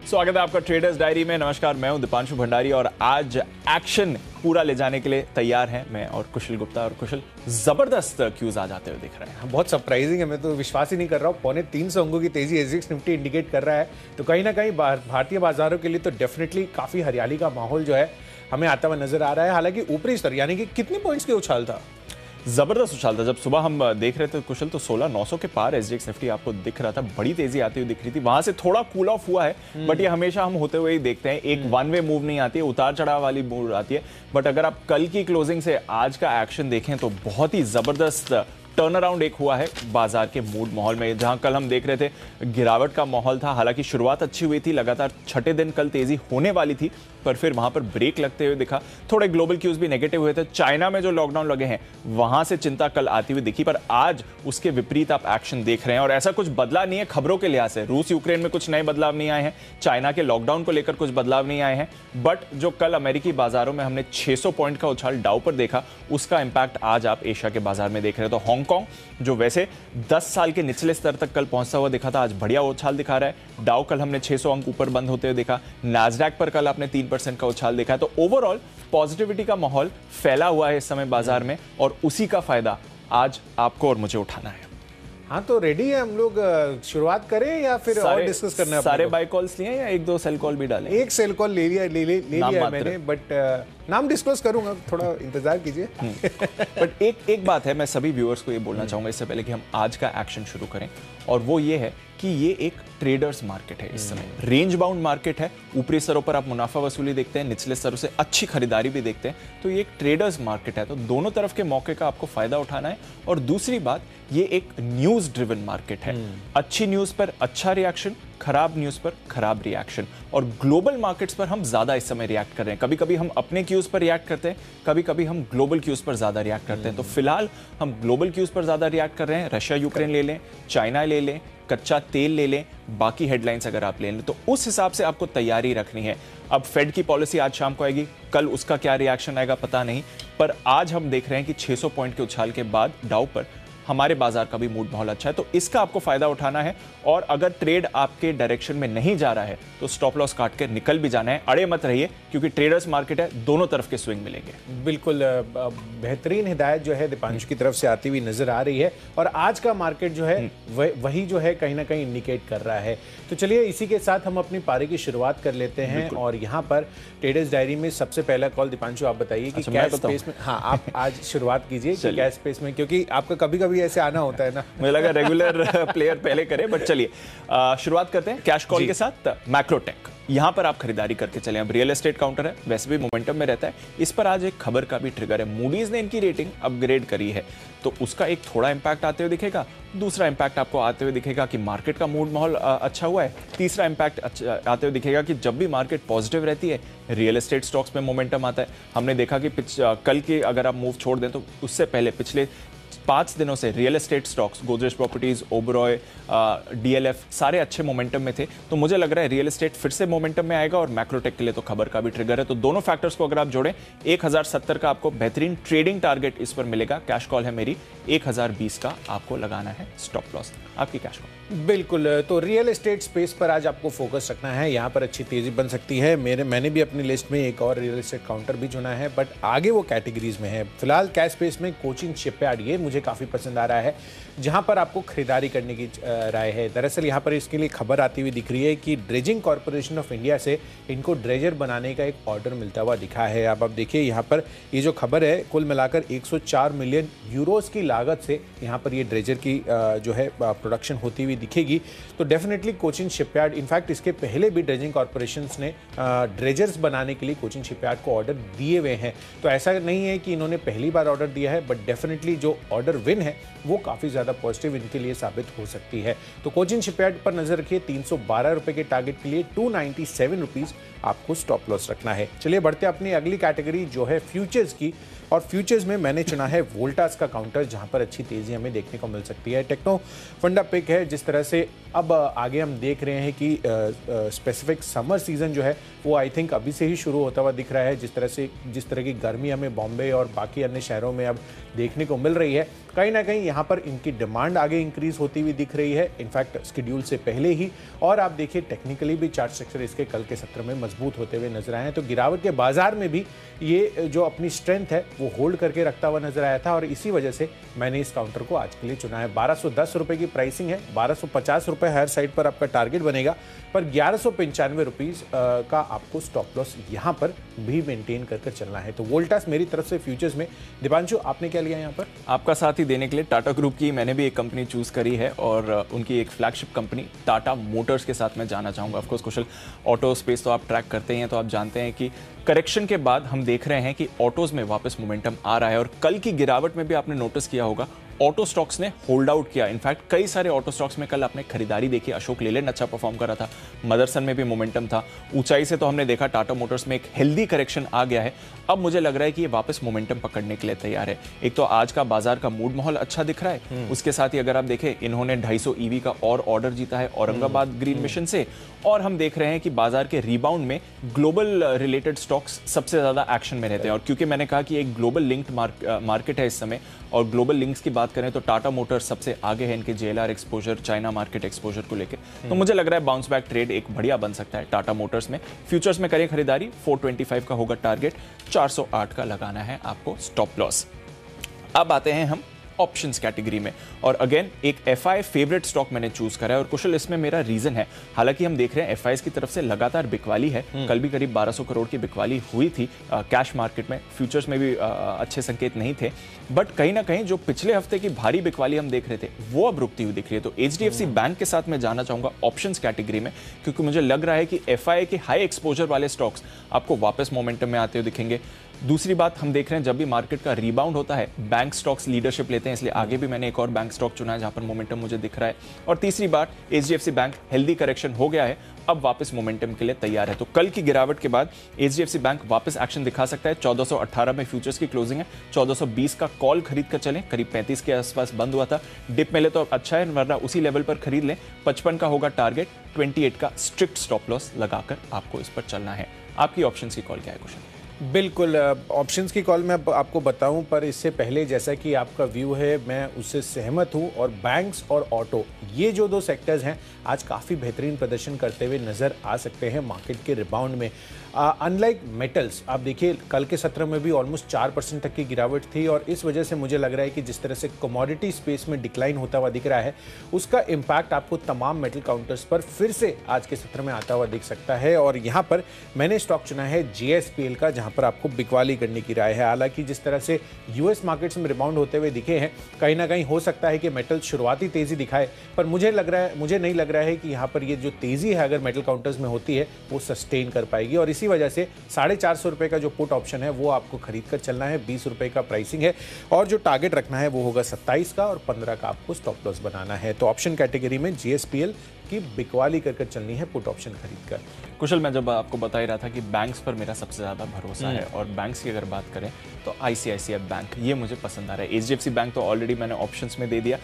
स्वागत है आपका ट्रेडर्स डायरी में। नमस्कार, मैं हूं दीपांशु भंडारी और आज एक्शन पूरा ले जाने के लिए तैयार हैं मैं और कुशल गुप्ता। और कुशल, जबरदस्त क्यूज आ जाते हुए दिख रहे हैं। बहुत सरप्राइजिंग है, मैं तो विश्वास ही नहीं कर रहा हूँ। 350 अंकों की तेजी एसजीएक्स निफ्टी इंडिकेट कर रहा है, तो कहीं ना कहीं भारतीय बाजारों के लिए तो डेफिनेटली काफी हरियाली का माहौल जो है हमें आता हुआ नजर आ रहा है। हालांकि ऊपरी स्तर यानी कि कितने पॉइंट्स के उछाल था, जबरदस्त उछाल था। जब सुबह हम देख रहे थे कुशल तो 16,900 के पार एसजीएक्स निफ्टी आपको दिख रहा था, बड़ी तेजी आती हुई दिख रही थी। वहां से थोड़ा कूल ऑफ हुआ है, बट ये हमेशा हम होते हुए ही देखते हैं। एक वन वे मूव नहीं आती है, उतार चढ़ाव वाली मूव आती है। बट अगर आप कल की क्लोजिंग से आज का एक्शन देखें तो बहुत ही जबरदस्त टर्न अराउंड एक हुआ है बाजार के मूड माहौल में। जहां कल हम देख रहे थे गिरावट का माहौल था, हालांकि शुरुआत अच्छी हुई थी, लगातार छठे दिन कल तेजी होने वाली थी, पर फिर वहां पर ब्रेक लगते हुए दिखा। थोड़े ग्लोबल क्यूज भी नेगेटिव हुए थे। चाइना में जो लॉकडाउन लगे हैं वहां से चिंता कल आती हुई दिखी, पर आज उसके विपरीत आप एक्शन देख रहे हैं। और ऐसा कुछ बदला नहीं है खबरों के लिहाज से। रूस यूक्रेन में कुछ नए बदलाव नहीं आए हैं, चाइना के लॉकडाउन को लेकर कुछ बदलाव नहीं आए हैं। बट जो कल अमेरिकी बाजारों में हमने 600 पॉइंट का उछाल डाउ पर देखा, उसका इंपैक्ट आज आप एशिया के बाजार में देख रहे हैं। तो हांगकांग जो वैसे 10 साल के निचले स्तर तक कल पहुंचता हुआ दिखा था, आज बढ़िया उछाल दिखा रहा है। डाउ कल हमने 600 अंक ऊपर बंद होते हुए देखा। नैस्डैक पर कल आपने 3% का उछाल देखा। तो ओवरऑल पॉजिटिविटी का माहौल फैला हुआ है इस समय बाजार में, और उसी का फायदा आज आपको और मुझे उठाना है। हाँ तो रेडी है हम लोग, शुरुआत करें या फिर और डिस्कस करना है? सारे बाय कॉल्स लिए या एक दो सेल कॉल भी डाले? एक सेल कॉल ले लिया मैंने, बट नाम डिस्क्लोज करूंगा, थोड़ा इंतजार कीजिए। बट एक बात है, मैं सभी व्यूअर्स को ये बोलना चाहूंगा इससे पहले कि हम आज का एक्शन शुरू करें, और वो ये है कि ये एक ट्रेडर्स मार्केट है। इस समय रेंज बाउंड मार्केट है। ऊपरी स्तरों पर आप मुनाफा वसूली देखते हैं, निचले स्तरों से अच्छी खरीदारी भी देखते हैं। तो ये एक ट्रेडर्स मार्केट है, तो दोनों तरफ के मौके का आपको फायदा उठाना है। और दूसरी बात, ये एक न्यूज ड्रिवन मार्केट है। अच्छी न्यूज पर अच्छा रिएक्शन, खराब न्यूज पर खराब रिएक्शन। और ग्लोबल मार्केट्स पर हम ज्यादा इस समय रिएक्ट कर रहे हैं। कभी कभी हम अपने क्यूज पर रिएक्ट करते हैं, कभी कभी हम ग्लोबल क्यूज पर ज्यादा रिएक्ट करते हैं। तो फिलहाल हम ग्लोबल क्यूज पर ज्यादा रिएक्ट कर रहे हैं। रशिया यूक्रेन ले लें, चाइना ले लें, कच्चा तेल ले लें, बाकी हेडलाइंस अगर आप ले लें, तो उस हिसाब से आपको तैयारी रखनी है। अब फेड की पॉलिसी आज शाम को आएगी, कल उसका क्या रिएक्शन आएगा पता नहीं, पर आज हम देख रहे हैं कि 600 पॉइंट के उछाल के बाद डाउ पर हमारे बाजार का भी मूड बहुत अच्छा है। तो इसका आपको फायदा उठाना है। और अगर ट्रेड आपके डायरेक्शन में नहीं जा रहा है तो स्टॉप लॉस काट के निकल भी जाना है। अड़े मत रहिए, क्योंकि ट्रेडर्स मार्केट है, दोनों तरफ के स्विंग मिलेंगे। बिल्कुल बेहतरीन हिदायत जो है दीपांशु की तरफ से आती हुई नजर आ रही है। और आज का मार्केट जो है वही जो है कहीं ना कहीं इंडिकेट कर रहा है। तो चलिए इसी के साथ हम अपनी पारी की शुरुआत कर लेते हैं। और यहाँ पर ट्रेडर्स डायरी में सबसे पहला कॉल दीपांशु आप बताइए कि कैश स्पेस में, हाँ आप आज शुरुआत कीजिए कैश स्पेस में, क्योंकि आपका कभी कभी ऐसे आना होता है ना। मुझे लगा रेगुलर प्लेयर पहले करे, बट चलिए शुरुआत करते हैं कैश कॉल के साथ। मैक्रोटेक, यहां पर आप खरीदारी करके चले। अब रियल एस्टेट काउंटर है, वैसे भी मोमेंटम में रहता है। इस पर आज एक खबर का भी ट्रिगर है। मूडीज ने इनकी रेटिंग अपग्रेड करी है, तो उसका एक थोड़ा इंपैक्ट आते हुए दिखेगा। दूसरा इंपैक्ट आपको आते हुए दिखेगा कि मार्केट का मूड माहौल अच्छा हुआ है। तीसरा इंपैक्ट आते हुए दिखेगा कि जब भी मार्केट पॉजिटिव रहती है, रियल एस्टेट स्टॉक्स में मोमेंटम आता है। हमने देखा कि कल के अगर आप मूव छोड़ दें तो उससे पहले पिछले 5 दिनों से real estate stocks, Godrej properties, Oberoi, DLF सारे अच्छे मोमेंटम में थे। तो मुझे लग रहा है रियल एस्टेट फिर से मोमेंटम में आएगा, और मैक्रोटेक के लिए तो खबर का भी ट्रिगर है। तो दोनों फैक्टर्स को अगर आप जोड़ें, 1070 का आपको बेहतरीन ट्रेडिंग टारगेट इस पर मिलेगा। कैश कॉल है मेरी, 1020 का आपको लगाना है स्टॉप लॉस। आपकी कैश कॉल। बिल्कुल, तो रियल एस्टेट स्पेस पर आज आपको फोकस रखना है। यहाँ पर अच्छी तेजी बन सकती है। मैंने भी अपनी लिस्ट में एक और रियल एस्टेट काउंटर भी चुना है, बट आगे वो कैटेगरीज में है। फिलहाल कैश स्पेस में कोचिन शिपयार्ड, ये मुझे काफी पसंद आ रहा है, जहां पर आपको खरीदारी करने की राय है। दरअसल यहाँ पर इसके लिए खबर आती हुई दिख रही है कि ड्रेजिंग कॉर्पोरेशन ऑफ इंडिया से इनको ड्रेजर बनाने का एक ऑर्डर मिलता हुआ दिखा है। अब आप देखिए यहाँ पर ये जो खबर है, कुल मिलाकर 104 मिलियन यूरोस की लागत से यहाँ पर ये ड्रेजर की जो है प्रोडक्शन होती हुई दिखेगी। तो डेफिनेटली कोचिन शिपयार्ड, इनफैक्ट इसके पहले भी ड्रेजिंग कॉर्पोरेशन ने ड्रेजर्स बनाने के लिए कोचिन शिपयार्ड को ऑर्डर दिए हुए हैं। तो ऐसा नहीं है कि इन्होंने पहली बार ऑर्डर दिया है, बट डेफिनेटली जो ऑर्डर विन है वो काफी ज्यादा पॉजिटिव इनके लिए साबित हो सकती है। तो कोचिन शिपयार्ड पर नजर रखिए। 312 रुपए के टारगेट के लिए 297 रुपीज आपको स्टॉप लॉस रखना है। चलिए बढ़ते अपनी अगली कैटेगरी जो है फ्यूचर्स की। और फ्यूचर्स में मैंने चुना है वोल्टास का काउंटर, जहां पर अच्छी तेजी हमें देखने को मिल सकती है। टेक्नो फंडा पिक है। जिस तरह से अब आगे हम देख रहे हैं कि स्पेसिफिक समर सीजन जो है वो आई थिंक अभी से ही शुरू होता हुआ दिख रहा है। जिस तरह की गर्मी हमें बॉम्बे और बाकी अन्य शहरों में अब देखने को मिल रही है, कहीं ना कहीं यहाँ पर इनकी डिमांड आगे इंक्रीज होती हुई दिख रही है, इनफैक्ट शेड्यूल से पहले ही। और आप देखिए टेक्निकली भी चार्ट स्ट्रक्चर इसके कल के सत्र में मजबूत होते हुए नजर आए हैं। तो गिरावट के बाजार में भी ये जो अपनी स्ट्रेंथ है वो होल्ड करके रखता हुआ नजर आया था और इसी वजह से मैंने इस काउंटर को आज के लिए चुना है। 1210 रुपए की प्राइसिंग है, 1250 रुपए हर साइड पर आपका टारगेट बनेगा, पर 1195 रुपीज का आपको स्टॉप लॉस यहां पर भी मेंटेन करके चलना है। तो वोल्टास मेरी तरफ से फ्यूचर्स में। दीपांशु, आपने क्या लिया यहां पर? आपका साथ ही देने के लिए टाटा ग्रुप की मैंने भी एक कंपनी चूज करी है और उनकी एक फ्लैगशिप कंपनी टाटा मोटर्स के साथ मैं जाना चाहूंगा। ऑफकोर्स कुशल, ऑटो स्पेस तो आप ट्रैक करते ही हैं, तो आप जानते हैं कि करेक्शन के बाद हम देख रहे हैं कि ऑटोज में वापस मोमेंटम आ रहा है और कल की गिरावट में भी आपने नोटिस किया होगा ऑटो स्टॉक्स ने होल्ड आउट किया। इनफैक्ट कई सारे ऑटो स्टॉक्स में कल आपने खरीदारी देखी। अशोक लेलैंड अच्छा परफॉर्म कर रहा था, मदरसन में भी मोमेंटम था, ऊंचाई से तो हमने देखा टाटा मोटर्स में एक हेल्दी करेक्शन आ गया है। अब मुझे लग रहा है कि ये वापस मोमेंटम पकड़ने के लिए तैयार है। एक तो आज का बाजार का मूड माहौल अच्छा दिख रहा है, उसके साथ ही अगर आप देखें इन्होंने 250 ईवी का और ऑर्डर जीता है औरंगाबाद ग्रीन मिशन से, और हम देख रहे हैं कि बाजार के रीबाउंड में ग्लोबल रिलेटेड स्टॉक्स सबसे ज्यादा एक्शन में रहते हैं। और क्योंकि मैंने कहा कि एक ग्लोबल लिंक्ड मार्केट है इस समय, और ग्लोबल लिंक्स की बात करें तो टाटा मोटर्स सबसे आगे है इनके JLR exposure, China market exposure को लेकर। तो मुझे लग रहा है बाउंस बैक ट्रेड एक बढ़िया बन सकता है टाटा मोटर्स में। फ्यूचर्स में करें खरीदारी, 425 का होगा टारगेट, 408 का लगाना है आपको स्टॉप लॉस। अब आते हैं हम ऑप्शंस कैटेगरी में, और अगेन एक FI फेवरेट स्टॉक मैंने चूज करा है और कुशल इसमें मेरा रीजन है। हालांकि हम देख रहे हैं FIs की तरफ से लगातार बिकवाली है, कल भी करीब 1200 करोड़ की बिकवाली हुई थी कैश मार्केट में, फ्यूचर्स में भी अच्छे संकेत नहीं थे, बट कहीं ना कहीं जो पिछले हफ्ते की भारी बिकवाली हम देख रहे थे वो अब रुकती हुई दिख रही है। तो HDFC बैंक के साथ मैं जाना चाहूंगा ऑप्शंस कैटेगरी में, क्योंकि मुझे लग रहा है कि FI के हाई एक्सपोजर वाले स्टॉक्स आपको वापस मोमेंटम में आते हुए दिखेंगे। दूसरी बात, हम देख रहे हैं जब भी मार्केट का रीबाउंड होता है बैंक स्टॉक्स लीडरशिप लेते हैं, इसलिए आगे भी मैंने एक और बैंक स्टॉक चुना है जहां पर मोमेंटम मुझे दिख रहा है। और तीसरी बात, HDFC बैंक हेल्दी करेक्शन हो गया है, अब वापस मोमेंटम के लिए तैयार है। तो कल की गिरावट के बाद HDFC बैंक वापस एक्शन दिखा सकता है। 1418 में फ्यूचर्स की क्लोजिंग है, 1420 का कॉल खरीद कर चलें, करीब 35 के आसपास बंद हुआ था। डिप मिले तो अच्छा है, वरना उसी लेवल पर खरीद लें। 55 का होगा टारगेट, 28 का स्ट्रिक्ट स्टॉप लॉस लगाकर आपको इस पर चलना है। आपकी ऑप्शंस की कॉल क्या है कुशल? बिल्कुल, ऑप्शंस की कॉल मैं आपको बताऊं, पर इससे पहले जैसा कि आपका व्यू है मैं उससे सहमत हूं। और बैंक्स और ऑटो, ये जो दो सेक्टर्स हैं आज काफ़ी बेहतरीन प्रदर्शन करते हुए नज़र आ सकते हैं मार्केट के रिबाउंड में। अनलाइक मेटल्स, आप देखिए कल के सत्र में भी ऑलमोस्ट 4% तक की गिरावट थी, और इस वजह से मुझे लग रहा है कि जिस तरह से कमोडिटी स्पेस में डिक्लाइन होता हुआ दिख रहा है, उसका इम्पैक्ट आपको तमाम मेटल काउंटर्स पर फिर से आज के सत्र में आता हुआ दिख सकता है। और यहाँ पर मैंने स्टॉक चुना है JSPL का, जहाँ पर आपको बिकवाली करने की राय है। हालांकि जिस तरह से US मार्केट्स में रिबाउंड होते हुए दिखे हैं, कहीं ना कहीं हो सकता है कि मेटल शुरुआती तेजी दिखाए, पर मुझे नहीं लग रहा है कि यहाँ पर ये जो तेजी है अगर मेटल काउंटर्स में होती है वो सस्टेन कर पाएगी। और इसी वजह से 450 रुपए का जो पुट ऑप्शन है वो आपको खरीद कर चलना है। 20 रुपए का प्राइसिंग है, और जो टारगेट रखना है वो होगा 27 का, और 15 का आपको स्टॉप लॉस बनाना है। तो ऑप्शन कैटेगरी में JSPL की बिकवाली कर चलनी है पुट ऑप्शन खरीद कर। कुशल, मैं जब आपको बता ही रहा था कि बैंक्स पर मेरा सबसे ज्यादा भरोसा है, और बैंक्स की अगर बात करें तो ICICI बैंक, ये मुझे पसंद आ रहा है। HDFC बैंक तो ऑलरेडी मैंने ऑप्शंस में दे दिया,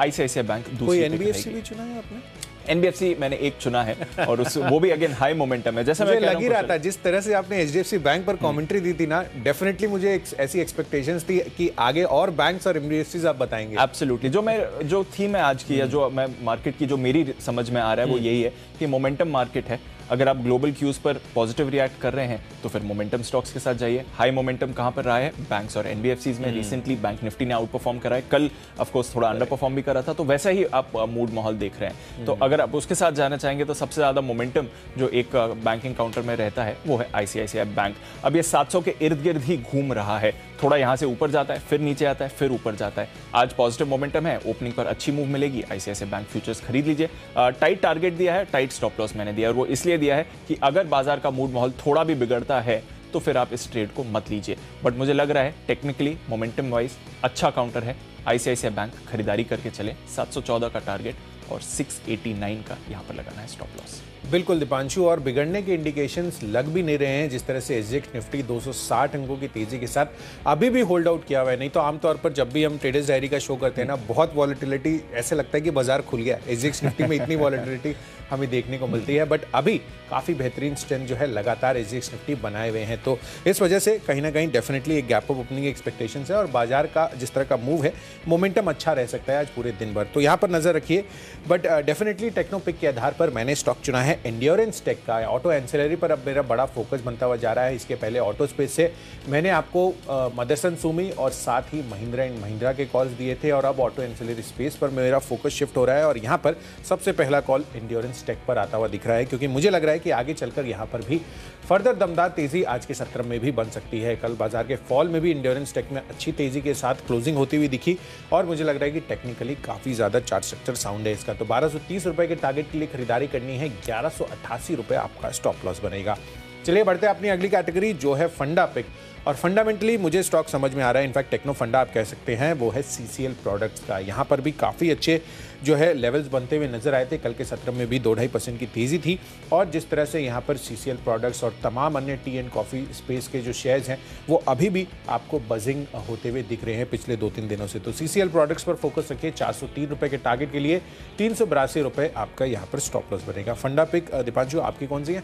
ICICI बैंक दूसरी। कोई NBFC भी चुना है आपने? NBFC मैंने एक चुना है, और वो भी अगेन हाई मोमेंटम है। जैसे मैं लग ही रहा था, जिस तरह से आपने HDFC बैंक पर कमेंट्री दी थी ना, डेफिनेटली मुझे ऐसी एक्सपेक्टेशंस थी कि आगे और बैंक्स और NBFCs आप बताएंगे। एब्सोल्युटली, जो थीम है आज की, या जो मैं मार्केट की जो मेरी समझ में आ रहा है वो यही है कि मोमेंटम मार्केट है। अगर आप ग्लोबल क्यूज पर पॉजिटिव रिएक्ट कर रहे हैं तो फिर मोमेंटम स्टॉक्स के साथ जाइए। हाई मोमेंटम कहां पर रहा है? बैंक्स और NBFCs में। रिसेंटली बैंक निफ्टी ने आउट परफॉर्म करा है, कल ऑफ कोर्स थोड़ा अंडर परफॉर्म भी करा था, तो वैसा ही आप मूड माहौल देख रहे हैं। तो अगर आप उसके साथ जाना चाहेंगे तो सबसे ज्यादा मोमेंटम जो एक बैंकिंग काउंटर में रहता है वो है ICICI बैंक। अब ये 700 के इर्द गिर्द ही घूम रहा है, थोड़ा यहां से ऊपर जाता है, फिर नीचे आता है, फिर ऊपर जाता है। आज पॉजिटिव मोमेंटम है, ओपनिंग पर अच्छी मूव मिलेगी, ICICI बैंक फ्यूचर्स खरीद लीजिए। टाइट टारगेट दिया है, टाइट स्टॉप लॉस मैंने दिया, और वो इसलिए दिया है कि अगर बाजार का मूड माहौल थोड़ा भी बिगड़ता है तो फिर आप इस ट्रेड को मत लीजिए। बट मुझे लग रहा है टेक्निकली मोमेंटम वाइज अच्छा काउंटर है। ICICI बैंक खरीदारी करके चले, 714 का टारगेट और 689 का यहाँ पर लगाना है स्टॉप लॉस। बिल्कुल दीपांशु, और बिगड़ने के इंडिकेशंस लग भी नहीं रहे हैं। जिस तरह से एसजीएक्स निफ्टी 260 अंकों की तेजी के साथ अभी भी होल्ड आउट किया हुआ है। नहीं तो आमतौर पर जब भी हम ट्रेडर्स डायरी का शो करते हैं ना, बहुत वॉलेटिलिटी, ऐसे लगता है कि बाजार खुल गया। एसजीएक्स निफ्टी में इतनी वॉलेटिलिटी हमें देखने को मिलती है, बट अभी काफ़ी बेहतरीन स्ट्रेंथ जो है लगातार एसजीएक्स निफ्टी बनाए हुए हैं। तो इस वजह से कहीं ना कहीं डेफिनेटली एक गैप अप ओपनिंग एक्सपेक्टेशंस है, और बाजार का जिस तरह का मूव है, मोमेंटम अच्छा रह सकता है आज पूरे दिन भर। तो यहाँ पर नजर रखिए। बट डेफिनेटली टेक्नोपिक के आधार पर मैंने स्टॉक चुना है एंड्योरेंस टेक का। ऑटो एंसिलरी पर अब मेरा बड़ा फोकस बनता हुआ जा रहा है। इसके पहले ऑटो स्पेस से मैंने आपको मदरसन सुमी और साथ ही महिंद्रा एंड महिंद्रा के कॉल्स दिए थे, और अब ऑटो एंसिलरी स्पेस पर मेरा फोकस शिफ्ट हो रहा है। और यहाँ पर सबसे पहला कॉल एंड्योरेंस टेक पर आता हुआ दिख रहा है, क्योंकि मुझे लग रहा है कि आगे चलकर यहाँ पर भी फर्दर दमदार तेजी आज के सत्र में भी बन सकती है। कल बाजार के फॉल में भी एंड्योरेंस टेक में अच्छी तेजी के साथ क्लोजिंग होती हुई दिखी, और मुझे लग रहा है कि टेक्निकली काफी ज्यादा चार्ट स्ट्रक्चर साउंड है इसका। तो 1230 रुपए के टारगेट के लिए खरीदारी करनी है, 1188 रुपए आपका स्टॉप लॉस बनेगा। चलिए बढ़ते हैं अपनी अगली कैटेगरी जो है फंडा पिक। और फंडामेंटली मुझे स्टॉक समझ में आ रहा है, इनफैक्ट टेक्नो फंडा आप कह सकते हैं, वो है सीसीएल प्रोडक्ट्स का। यहाँ पर भी काफ़ी अच्छे जो है लेवल्स बनते हुए नजर आए थे। कल के सत्र में भी 2-2.5% की तेज़ी थी, और जिस तरह से यहाँ पर सीसीएल प्रोडक्ट्स और तमाम अन्य टी एंड कॉफ़ी स्पेस के जो शेयर्स हैं वो अभी भी आपको बजिंग होते हुए दिख रहे हैं पिछले 2-3 दिनों से। तो सीसीएल प्रोडक्ट्स पर फोकस रखिए। 403 रुपये के टारगेट के लिए 382 रुपये आपका यहाँ पर स्टॉप लॉस बनेगा। फंडा पिक दीपांशु आपकी कौन सी है?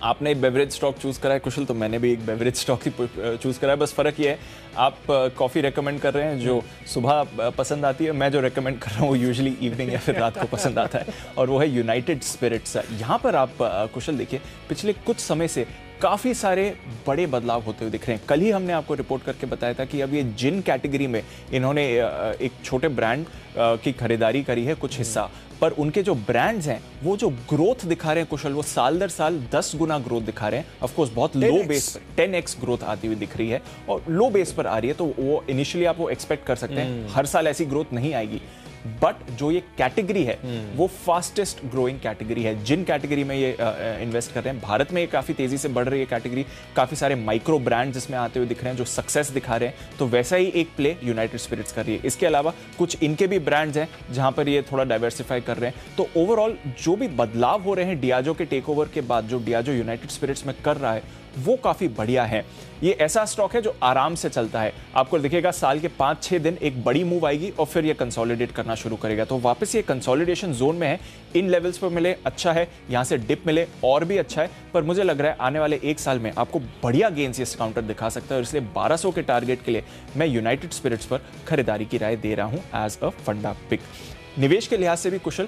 आपने एक बेवरेज स्टॉक चूज करा है कुशल, तो मैंने भी एक बेवरेज स्टॉक ही चूज करा है। बस फर्क ये है, आप कॉफ़ी रेकमेंड कर रहे हैं जो सुबह पसंद आती है, मैं जो रेकमेंड कर रहा हूँ वो यूजुअली इवनिंग या फिर रात को पसंद आता है, और वो है यूनाइटेड स्पिरिट्स। यहाँ पर आप कुशल देखिए, पिछले कुछ समय से काफ़ी सारे बड़े बदलाव होते हुए दिख रहे हैं। कल ही हमने आपको रिपोर्ट करके बताया था कि अब ये जिन कैटेगरी में इन्होंने एक छोटे ब्रांड की खरीदारी करी है कुछ हिस्सा, पर उनके जो ब्रांड्स हैं वो जो ग्रोथ दिखा रहे हैं कुशल, वो साल दर साल 10 गुना ग्रोथ दिखा रहे हैं। ऑफ कोर्स बहुत लो बेस पर 10x ग्रोथ आती हुई दिख रही है, और लो बेस पर आ रही है, तो वो इनिशियली आप वो एक्सपेक्ट कर सकते हैं। हर साल ऐसी ग्रोथ नहीं आएगी, बट जो ये कैटेगरी है वो फास्टेस्ट ग्रोइंग कैटेगरी है। जिन कैटेगरी में ये इन्वेस्ट कर रहे हैं, भारत में ये काफी तेजी से बढ़ रही है कैटेगरी। काफी सारे माइक्रो ब्रांड्स इसमें आते हुए दिख रहे हैं जो सक्सेस दिखा रहे हैं, तो वैसा ही एक प्ले यूनाइटेड स्पिरिट्स कर रही है। इसके अलावा कुछ इनके भी ब्रांड्स हैं जहां पर ये थोड़ा डाइवर्सिफाई कर रहे हैं। तो ओवरऑल जो भी बदलाव हो रहे हैं डियाजो के टेक ओवर के बाद, जो डियाजो यूनाइटेड स्पिरिट्स में कर रहा है वो काफी बढ़िया है। ये ऐसा स्टॉक है जो आराम से चलता है। आपको दिखेगा साल के 5-6 दिन एक बड़ी मूव आएगी और फिर ये कंसोलिडेट करना शुरू करेगा। तो वापस ये कंसोलिडेशन जोन में है। इन लेवल्स पर मिले अच्छा है, यहां से डिप मिले और भी अच्छा है, पर मुझे लग रहा है आने वाले 1 साल में आपको बढ़िया गेन्स ये काउंटर दिखा सकता है, और इसलिए 1200 के टारगेट के लिए मैं यूनाइटेड स्पिरिट्स पर खरीदारी की राय दे रहा हूं एज अ फंडा पिक। निवेश के लिहाज से भी कुशल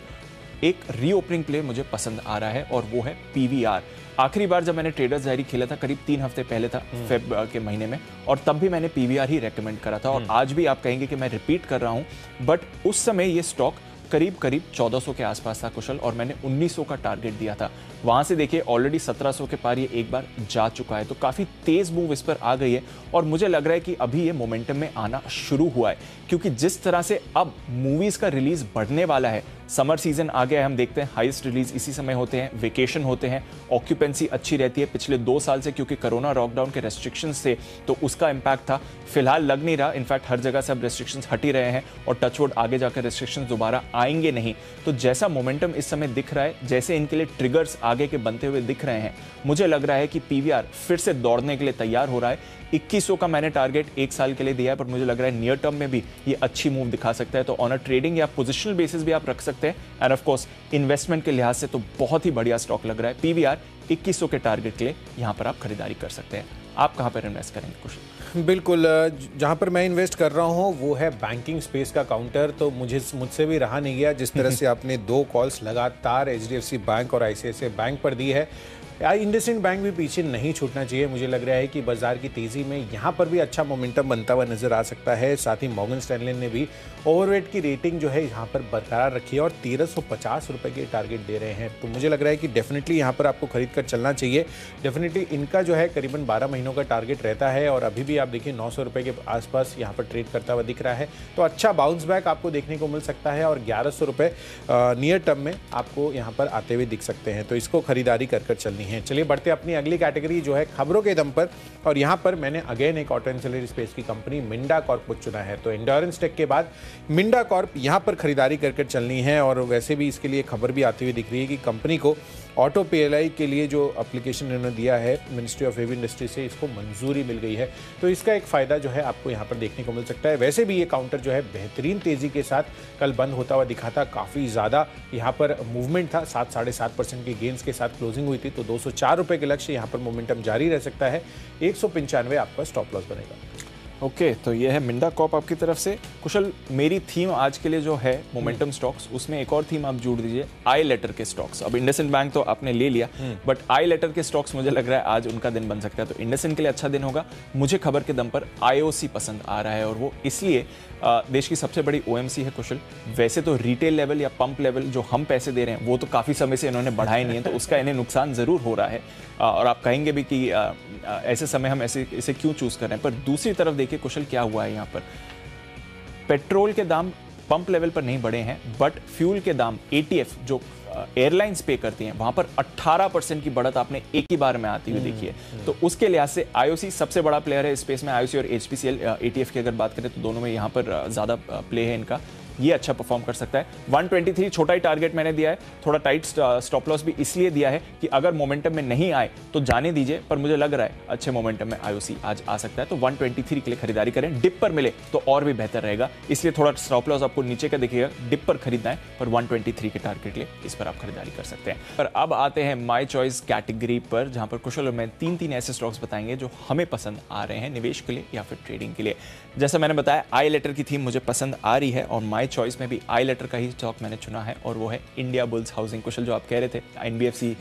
एक रीओपनिंग प्ले मुझे पसंद आ रहा है, और वो है पीवीआर। आखिरी बार जब मैंने ट्रेडर्स डायरी खेला था करीब 3 हफ्ते पहले था, फेब के महीने में, और तब भी मैंने पीवीआर ही रेकमेंड करा था, और आज भी आप कहेंगे कि मैं रिपीट कर रहा हूं, बट उस समय ये स्टॉक करीब 1400 के आसपास था कुशल, और मैंने 1900 का टारगेट दिया था। वहां से देखिए ऑलरेडी 1700 के पार ये एक बार जा चुका है, तो काफी तेज मूव इस पर आ गई है, और मुझे लग रहा है कि अभी ये मोमेंटम में आना शुरू हुआ है, क्योंकि जिस तरह से अब मूवीज का रिलीज बढ़ने वाला है, समर सीजन आ गया है, हम देखते हैं हाईएस्ट रिलीज इसी समय होते हैं, वेकेशन होते हैं, ऑक्यूपेंसी अच्छी रहती है। पिछले 2 साल से क्योंकि कोरोना लॉकडाउन के रेस्ट्रिक्शंस थे तो उसका इंपैक्ट था, फिलहाल लग नहीं रहा। इनफैक्ट हर जगह से अब रेस्ट्रिक्शंस हट ही रहे हैं, और टचवुड आगे जाकर रेस्ट्रिक्शंस दोबारा आएंगे नहीं। तो जैसा मोमेंटम इस समय दिख रहा है, जैसे इनके लिए ट्रिगर्स आगे के बनते हुए दिख रहे हैं, मुझे लग रहा है कि पीवीआर फिर से दौड़ने के लिए तैयार हो रहा है। 2100 का मैंने टारगेट 1 साल के लिए दिया है, पर मुझे लग रहा है नियर टर्म में भी ये अच्छी मूव दिखा सकता है। तो ऑन अ ट्रेडिंग या पोजिशनल बेसिस भी आप रख सकते हैं, एंड ऑफ कोर्स इन्वेस्टमेंट के लिहाज से तो बहुत ही बढ़िया स्टॉक लग रहा है। पीवीआर 2100 के टारगेट के लिए यहां पर आप खरीदारी कर सकते हैं। आप कहां पर इन्वेस्ट करेंगे कुशल? बिल्कुल, जहां पर मैं इन्वेस्ट कर रहा हूं वो है बैंकिंग स्पेस का काउंटर। तो मुझसे भी रहा नहीं गया, जिस तरह से आपने 2 कॉल्स लगातार एचडीएफसी बैंक और आईसीआईसीआई बैंक पर दी है, इंडसइंड बैंक भी पीछे नहीं छूटना चाहिए। मुझे लग रहा है कि बाजार की तेजी में यहाँ पर भी अच्छा मोमेंटम बनता हुआ नजर आ सकता है। साथ ही मॉर्गन स्टैनले ने भी ओवरवेट की रेटिंग जो है यहाँ पर बरकरार रखी है, और 1350 रुपये के टारगेट दे रहे हैं। तो मुझे लग रहा है कि डेफिनेटली यहाँ पर आपको खरीद कर चलना चाहिए। डेफिनेटली इनका जो है करीबन 12 महीनों का टारगेट रहता है, और अभी भी आप देखिए 900 रुपये के आसपास यहाँ पर ट्रेड करता हुआ दिख रहा है, तो अच्छा बाउंस बैक आपको देखने को मिल सकता है और 1100 रुपये नियर टर्म में आपको यहाँ पर आते हुए दिख सकते हैं, तो इसको खरीदारी कर चलनी है। चलिए बढ़ते अपनी अगली कैटेगरी जो है खबरों के दम पर, और यहाँ पर मैंने अगेन एक ऑटो एंसिलरी स्पेस की कंपनी मिंडा कॉर्प को चुना है। तो एंड्योरेंस टेक के बाद मिंडा कॉर्प यहाँ पर खरीदारी कर चलनी है, और वैसे भी इसके लिए खबर भी आती हुई दिख रही है कि कंपनी को ऑटो PLI के लिए जो एप्लीकेशन इन्होंने दिया है मिनिस्ट्री ऑफ हेवी इंडस्ट्री से, इसको मंजूरी मिल गई है, तो इसका एक फ़ायदा जो है आपको यहाँ पर देखने को मिल सकता है। वैसे भी ये काउंटर जो है बेहतरीन तेज़ी के साथ कल बंद होता हुआ दिखा था, काफ़ी ज़्यादा यहाँ पर मूवमेंट था, 7-7.5% की गेंस के साथ क्लोजिंग हुई थी, तो 204 रुपये के लक्ष्य यहाँ पर मोमेंटम जारी रह सकता है। 195 आपका स्टॉप लॉस बनेगा। ओके, तो ये है मिंडा कॉर्प आपकी तरफ से। कुशल, मेरी थीम आज के लिए जो है मोमेंटम स्टॉक्स, उसमें एक और थीम आप जोड़ दीजिए, आई लेटर के स्टॉक्स। अब इंडसइंड बैंक तो आपने ले लिया, बट आई लेटर के स्टॉक्स मुझे लग रहा है आज उनका दिन बन सकता है, तो इंडसइंड के लिए अच्छा दिन होगा। मुझे खबर के दम पर IOC पसंद आ रहा है, और वो इसलिए देश की सबसे बड़ी OMC है कुशल। वैसे तो रिटेल लेवल या पंप लेवल जो हम पैसे दे रहे हैं वो तो काफ़ी समय से इन्होंने बढ़ाए नहीं है, तो उसका इन्हें नुकसान ज़रूर हो रहा है, और आप कहेंगे भी कि ऐसे समय हम इसे क्यों चूज़ कर रहे हैं। पर दूसरी तरफ देखिए कुशल, क्या हुआ है यहाँ पर, पेट्रोल के दाम पंप लेवल पर नहीं बढ़े हैं, बट फ्यूल के दाम ATF जो एयरलाइंस पे करती हैं वहां पर 18% की बढ़त आपने एक ही बार में आती हुई देखी है। तो उसके लिहाज से IOC सबसे बड़ा प्लेयर है स्पेस में। IOC और HPCL ATF की अगर बात करें तो दोनों में यहाँ पर ज़्यादा प्ले है इनका, ये अच्छा परफॉर्म कर सकता है। 123 छोटा ही टारगेट मैंने दिया है, थोड़ा टाइट स्टॉप लॉस भी इसलिए दिया है कि अगर मोमेंटम में नहीं आए तो जाने दीजिए, पर मुझे लग रहा है अच्छे मोमेंटम में IOC आज आ सकता है, तो 123 के लिए खरीदारी करें। डिप पर मिले तो और भी बेहतर रहेगा, इसलिए थोड़ा स्टॉप लॉस आपको नीचे का दिखेगा, डिप पर खरीदना है, पर 123 के टारगेट लिए इस पर आप खरीदारी कर सकते हैं। पर अब आते हैं माई चॉइस कैटेगरी पर, जहां पर कुशल और मैं 3 ऐसे स्टॉक्स बताएंगे जो हमें पसंद आ रहे हैं निवेश के लिए या फिर ट्रेडिंग के लिए। जैसा मैंने बताया, आई लेटर की थीम मुझे पसंद आ रही है, और माई चॉइस में भी आई लेटर का ही स्टॉक मैंने चुना है, और वो है इंडिया बुल्स हाउसिंग। कुशल, जो आप कह रहे थे NBFC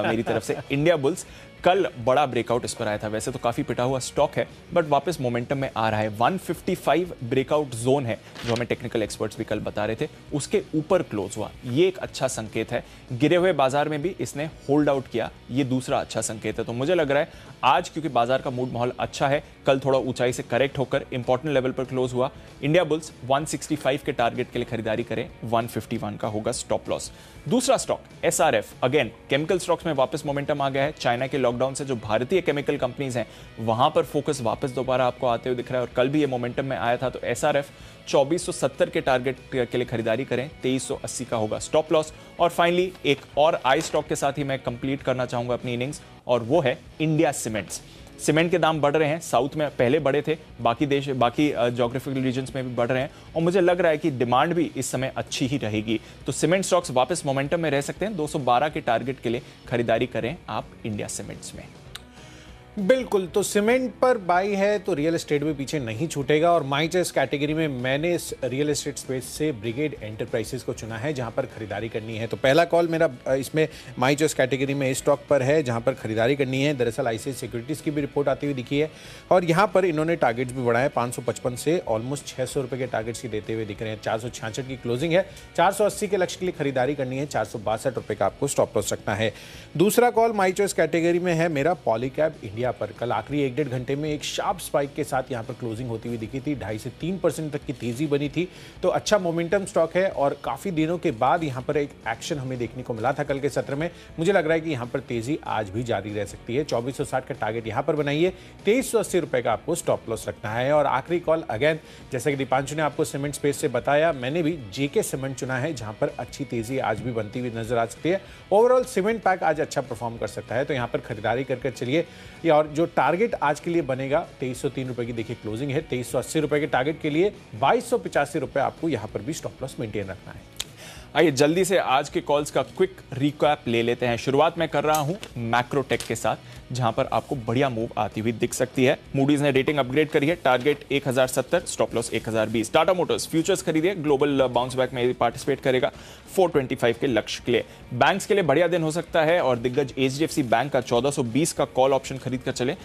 मेरी तरफ से इंडिया बुल्स, कल बड़ा ब्रेकआउट इस पर आया था। वैसे तो काफी पिटा हुआ स्टॉक है, बट वापस मोमेंटम में आ रहा है। 155 ब्रेकआउट जोन है जो हमें टेक्निकल एक्सपर्ट्स भी कल बता रहे थे, उसके ऊपर क्लोज हुआ, ये एक अच्छा संकेत है। गिरे हुए बाजार में भी इसने होल्ड आउट किया, ये दूसरा अच्छा संकेत है। तो मुझे लग रहा है आज, क्योंकि बाजार का मूड माहौल अच्छा है, कल थोड़ा ऊंचाई से करेक्ट होकर इंपॉर्टेंट लेवल पर क्लोज हुआ। इंडिया बुल्स 165 के टारगेट के लिए खरीदारी करें, 151 का होगा स्टॉप लॉस। दूसरा stock SRF, again chemical stocks में वापस मोमेंटम आ गया है। चाइना के लॉकडाउन से जो भारतीय केमिकल कंपनीज हैं वहां पर फोकस वापस दोबारा आपको आते हुए दिख रहा है, और कल भी ये मोमेंटम में आया था। तो SRF 2470 के टारगेट के लिए खरीदारी करें, 2380 का होगा स्टॉप लॉस। और फाइनली एक और आई स्टॉक के साथ ही मैं कंप्लीट करना चाहूंगा अपनी इनिंग्स, और वो है इंडिया सीमेंट्स। सीमेंट के दाम बढ़ रहे हैं, साउथ में पहले बढ़े थे, बाकी ज्योग्राफिकल रीजन्स में भी बढ़ रहे हैं, और मुझे लग रहा है कि डिमांड भी इस समय अच्छी ही रहेगी। तो सीमेंट स्टॉक्स वापस मोमेंटम में रह सकते हैं। 212 के टारगेट के लिए खरीदारी करें आप इंडिया सीमेंट्स में। बिल्कुल, तो सीमेंट पर बाई है तो रियल एस्टेट भी पीछे नहीं छूटेगा, और माई चॉइस कैटेगरी में मैंने रियल एस्टेट स्पेस से ब्रिगेड एंटरप्राइजेस को चुना है जहां पर खरीदारी करनी है। तो पहला कॉल मेरा इसमें माई चॉइस कैटेगरी में इस स्टॉक पर है जहां पर खरीदारी करनी है। दरअसल ICICI सिक्योरिटीज़ की भी रिपोर्ट आती हुई दिखी है, और यहाँ पर इन्होंने टारगेट्स भी बढ़ाए, 555 से ऑलमोस्ट 600 रुपये के टारगेट्स की देते हुए दिख रहे हैं। 466 की क्लोजिंग है, 480 के लक्ष्य के लिए खरीदारी करनी है, 462 रुपये का आपको स्टॉप लॉस रखना है। दूसरा कॉल माई चॉइस कैटेगरी में है मेरा पॉलीकैब इंडिया पर। कल आखिरी 1-1.5 घंटे में एक शार्प स्पाइक के साथ यहां पर क्लोजिंग होती हुई दिखी थी, 2.5 से 3% तक की तेजी बनी थी, तो अच्छा मोमेंटम स्टॉक है, और काफी दिनों के बाद यहां पर एक एक्शन हमें देखने को मिला था कल के सत्र में। मुझे लग रहा है कि यहां पर तेजी आज भी जारी रह सकती है। 2460 का टारगेट यहां पर बनाइए, 2380 रुपए का आपको स्टॉप लॉस रखना है। और आखिरी कॉल अगेन, जैसा कि दीपांशु ने आपको सीमेंट स्पेस से बताया, मैंने भी JK सीमेंट चुना है जहां पर अच्छी तेजी आज भी बनती हुई नजर आ सकती है। ओवरऑल सीमेंट पैक आज अच्छा परफॉर्म कर सकता है, तो यहां पर खरीदारी करके चलिए। और जो टारगेट आज के लिए बनेगा 2303 रुपए की देखिए क्लोजिंग है, 2380 रुपए के टारगेट के लिए 2285 रुपए आपको यहां पर भी स्टॉप लॉस मेंटेन रखना है। आइए जल्दी से आज के कॉल्स का क्विक रिकैप ले लेते हैं। शुरुआत मैं कर रहा हूं मैक्रोटेक के साथ, जहां पर आपको बढ़िया मूव आती हुई दिख सकती है। मूडीज ने रेटिंग अपग्रेड करी है, target 1070, stop loss 1020। Tata Motors futures खरीदिए, ग्लोबल बाउंस बैक में पार्टिसिपेट करेगा, 425 के लक्ष्य के लिए। बैंक्स के लिए बढ़िया दिन हो सकता है, और दिग्गज HDFC बैंक का 1420 का कॉल ऑप्शन खरीद कर चले,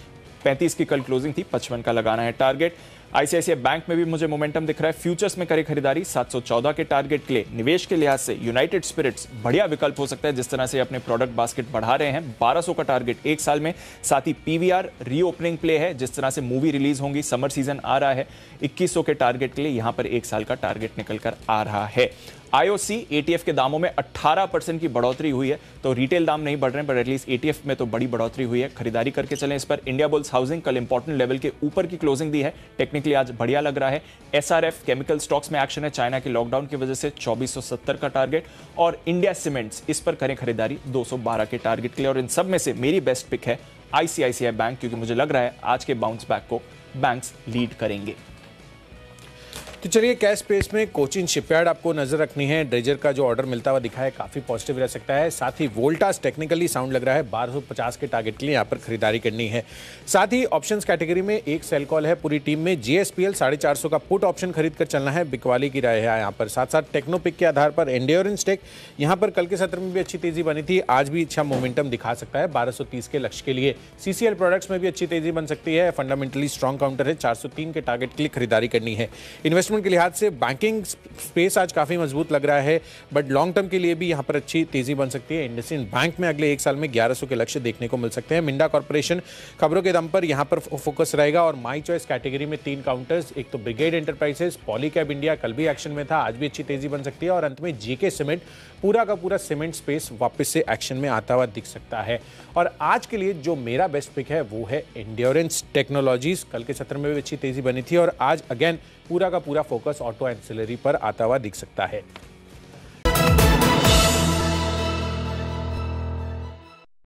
35 की कल क्लोजिंग थी, 55 का लगाना है टारगेट। आईसीआईसीआई बैंक में भी मुझे मोमेंटम दिख रहा है, फ्यूचर्स में करे खरीदारी 714 के टारगेट के लिए। निवेश के लिहाज से यूनाइटेड स्पिरिट्स बढ़िया विकल्प हो सकता है, जिस तरह से अपने प्रोडक्ट बास्केट बढ़ा रहे हैं। 1200 का टारगेट एक साल में, साथ ही पीवीआर रीओपनिंग प्ले है, जिस तरह से मूवी रिलीज होंगी, समर सीजन आ रहा है, 2100 के टारगेट के लिए यहां पर एक साल का टारगेट निकल कर आ रहा है। आईओसी एटीएफ के दामों में 18% की बढ़ोतरी हुई है, तो रिटेल दाम नहीं बढ़ रहे हैं, पर एटलीस्ट एटीएफ में तो बड़ी बढ़ोतरी हुई है, खरीदारी करके चलें इस पर। इंडिया बुल्स हाउसिंग कल इंपॉर्टेंट लेवल के ऊपर की क्लोजिंग दी है, टेक्निकली आज बढ़िया लग रहा है। एसआरएफ केमिकल स्टॉक्स में एक्शन है, चाइना के लॉकडाउन की वजह से 2470 का टारगेट, और इंडिया सीमेंट्स इस पर करें खरीदारी 212 के टारगेट के लिए। और इन सब में से मेरी बेस्ट पिक है आईसीआईसीआई बैंक, क्योंकि मुझे लग रहा है आज के बाउंस बैक को बैंक्स लीड करेंगे। तो चलिए, कैश स्पेस में कोचिन शिपयार्ड आपको नजर रखनी है। ड्रेजर का जो ऑर्डर मिलता हुआ दिखा है काफी पॉजिटिव रह सकता है। साथ ही वोल्टास टेक्निकली साउंड लग रहा है, 1250 के टारगेट के लिए यहाँ पर खरीदारी करनी है। साथ ही ऑप्शंस कैटेगरी में एक सेल कॉल है पूरी टीम में। जीएसपीएल 450 का पुट ऑप्शन खरीद कर चलना है, बिकवाली की राय है यहाँ पर। साथ साथ टेक्नोपिक के आधार पर एंड्योरेंस टेक यहाँ पर कल के सत्र में भी अच्छी तेजी बनी थी, आज भी अच्छा मोमेंटम दिखा सकता है 1230 के लक्ष्य के लिए। सीसीएल प्रोडक्ट्स में भी अच्छी तेजी बन सकती है, फंडामेंटली स्ट्रॉन्ग काउंटर है, 403 के टारगेट के लिए खरीदारी करनी है। इन्वेस्टमेंट के लिहाज से बैंकिंग स्पेस आज काफी मजबूत लग रहा है, बट लॉन्ग टर्म के लिए भी यहां पर अच्छी तेजी बन सकती है। इंडसइंड बैंक में अगले एक साल में 1100 के लक्ष्य देखने को मिल सकते हैं। मिंडा कॉर्पोरेशन खबरों के दम पर यहां पर फोकस रहेगा। और माई चॉइस कैटेगरी में 3 काउंटर्स, एक तो ब्रिगेड एंटरप्राइजेस, पॉलीकैब इंडिया कल भी एक्शन में था, आज भी अच्छी तेजी बन सकती है। और अंत में जीके सीमेंट, पूरा का पूरा सीमेंट स्पेस वापस से एक्शन में आता हुआ दिख सकता है। और आज के लिए जो मेरा बेस्ट पिक है वो है एंड्योरेंस टेक्नोलॉजीज, कल के सत्र में भी अच्छी तेजी बनी थी और आज अगेन पूरा का पूरा फोकस ऑटो एंसिलरी पर आता हुआ दिख सकता है।